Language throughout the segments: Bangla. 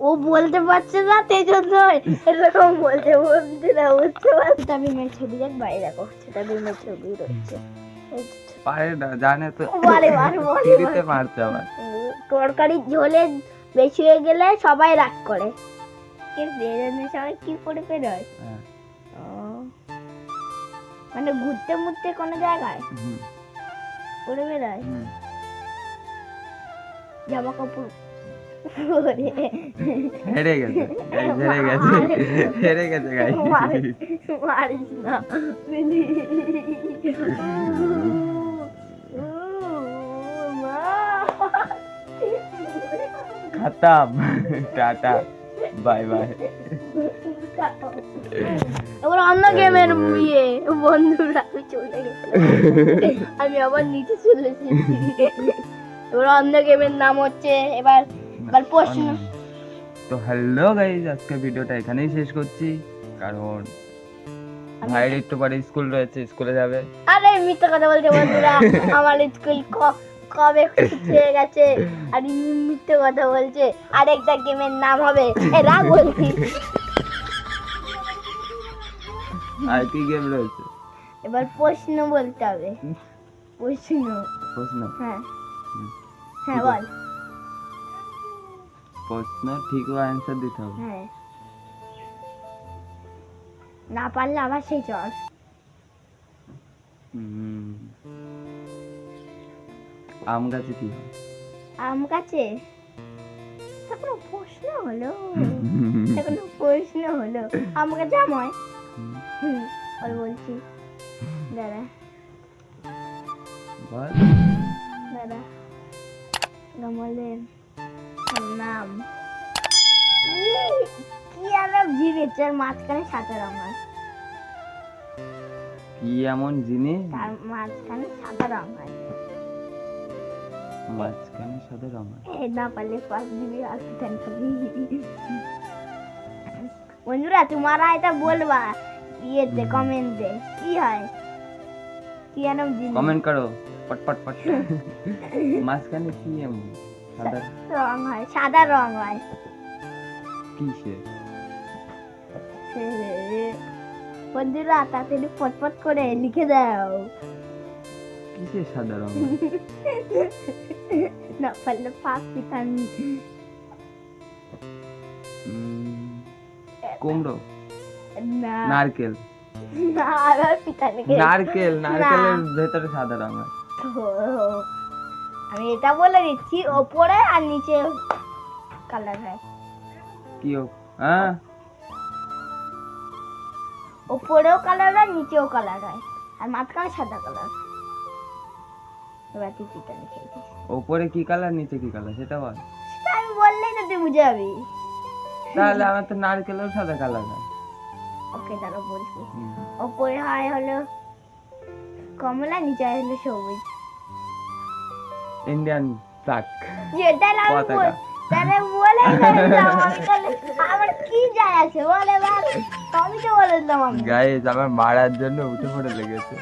ও বলতে পারছে না সেই জন্য এরকম বলছে বন্ধুরা বুঝতে পারছে। আমি মেয়ের ছবি দেখ বাইরে দেখো, সেটা মেয়ের ছবি রয়েছে। পারে না, জানে তো দিতে পারছে আবার। তরকারি ঝোলে বেশি হয়ে গেলে সবাই রাগ করে, সবাই কি করে বেরোয়, মানে ঘুরতে মুড়তে কোনো জায়গায় করে বেরোয় জামা কাপড় হেরে গেছে গাইস, হেরে গেছে, হেরে গেছে গাইস। মারিস না খতম, টাটা, বাই বাই। এবার অন্য গেমের বিয়ে বন্ধুরা আমি চলে গেছে, আমি আবার নিচে চলে এসেছি। এবার অন্য গেমের নাম হচ্ছে এবার প্রশ্ন। তো হ্যালো গাইস, আজকে ভিডিওটা এখানেই শেষ করছি, কারণ ভাইয়ের একটু পরে স্কুল রয়েছে, স্কুলে যাবে। আরে মিথ্যা কথা বলছে বন্ধুরা, আমার স্কুল কবে ছুটি গেছে, আর মিথ্যা কথা বলছে। আরেকটা গেমের নাম হবে এরা বলছি। আর কি গেম রয়েছে? এবার প্রশ্ন বলতে হবে। প্রশ্ন প্রশ্ন, হ্যাঁ হ্যাঁ বল। প্রশ্ন ঠিক ও অ্যানসার দিতে হবে। হ্যাঁ, না পারলে আবার সেই চল। আম গাছে কি হয়? আম গাছে এখন প্রশ্ন হলো, এখন প্রশ্ন হলো আম গাছে আম হয়। আর বলছি দাদা, বল দাদা গমলের নাম কি আলাপ জিনিস এর মাঝখানে সাদা রং হয়? কি এমন জিনিস তার মাঝখানে সাদা রং হয়? মাঝখানে সাদা রং হয়? না পারলে পাঁচ দিবি আর বন্ধুরা তোমারা এটা বলবা ইয়েতে কমেন্টে কি হয়, কি এমন জিনিস কমেন্ট করো পট পট পট। মাঝখানে কি এমন সাদা রং হয়? সাদা রং হয় কিসে? বন্ধুরা তাড়াতাড়ি ফটফট করে লিখে দাও। কিসে সাদা রং? না পারলে পাঁচ পিতানি। কুমড়ো, না নারকেল, না আর পিতানি। নারকেল, নারকেলের ভেতরে সাদা রং হয়। আমি এটা বলে দিচ্ছি, ওপরে আর নিচে কালার হয়। কি হ্যাঁ, ওপরেও কালার হয় নিচেও কালার হয়, আর মাঝখানে সাদা কালার। এবার তুই পিতানি খেয়েছিস। ওপরে কি কালার নিচে কি কালার সেটা বল। সেটা আমি বললেই তো তুই বুঝে যাবি। তাহলে আমার তো নারকেলেও সাদা কালার হয়। ওকে দাঁড়া বলছি, ওপরে হয় হলো কমলা, নিচে হয় হলো সবুজ। ইন্ডিয়ান ফ্ল্যাগ, যেটা আমি পতাকা। তাহলে বলে দিলাম আমি, তাহলে আমার কি যায় আছে বলে বল, আমি তো বলে দিলাম আমি। গাইস আমার মারার জন্য উঠে পড়ে লেগেছে,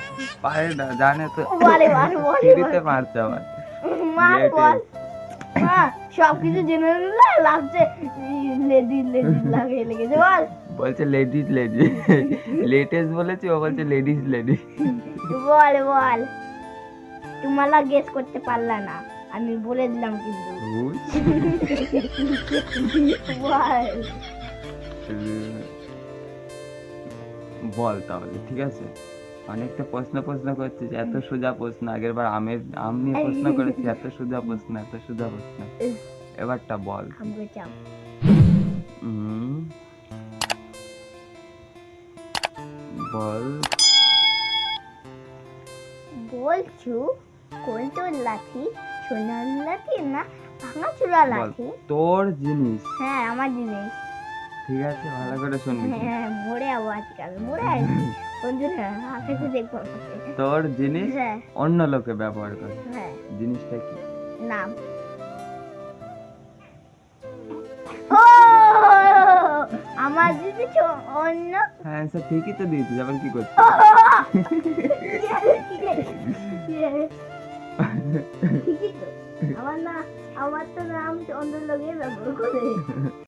পারে না, জানে তো বলে বল বলে দিতে পারছে আবার। মার বল। হ্যাঁ সব কিছু জেনে নিলে লাগছে লেডিস লেডিস লাগিয়ে লেগেছে বল। বলছে লেডিস লেডিস, লেটেস্ট বলেছি, ও বলছে লেডিস লেডিস। বল বল, তোমালা গেস করতে পারলা না, আমি বলে দিলাম কিন্তু। বল বল তাহলে, ঠিক আছে। অনেকটা প্রশ্ন করছিস, এত সোজা প্রশ্ন। আগের বার আম নিয়ে প্রশ্ন করেছি, এত সোজা প্রশ্ন, এত সোজা প্রশ্ন। এবারটা বল। বল বলছু কোন তোর লাঠি, সোনার লাঠি না ভাঙা চূড়া লাঠি? তোর জিনিস। হ্যাঁ আমার জিনিস। ঠিক আছে, ভালো করে শুনবি। হ্যাঁ মরে যাবো আজকাল, মরে বন্ধুরা আকাশে দেখবো। তোর জিনিস হ্যাঁ অন্য লোকে ব্যবহার করে। হ্যাঁ জিনিসটা কি? নাম। আমার জিনিস অন্য। হ্যাঁ স্যার ঠিকই তো দিয়েছিস, আবার কি করছিস? ঠিকই তো, আমার তো নাম অন্য লোকে ব্যবহার করে।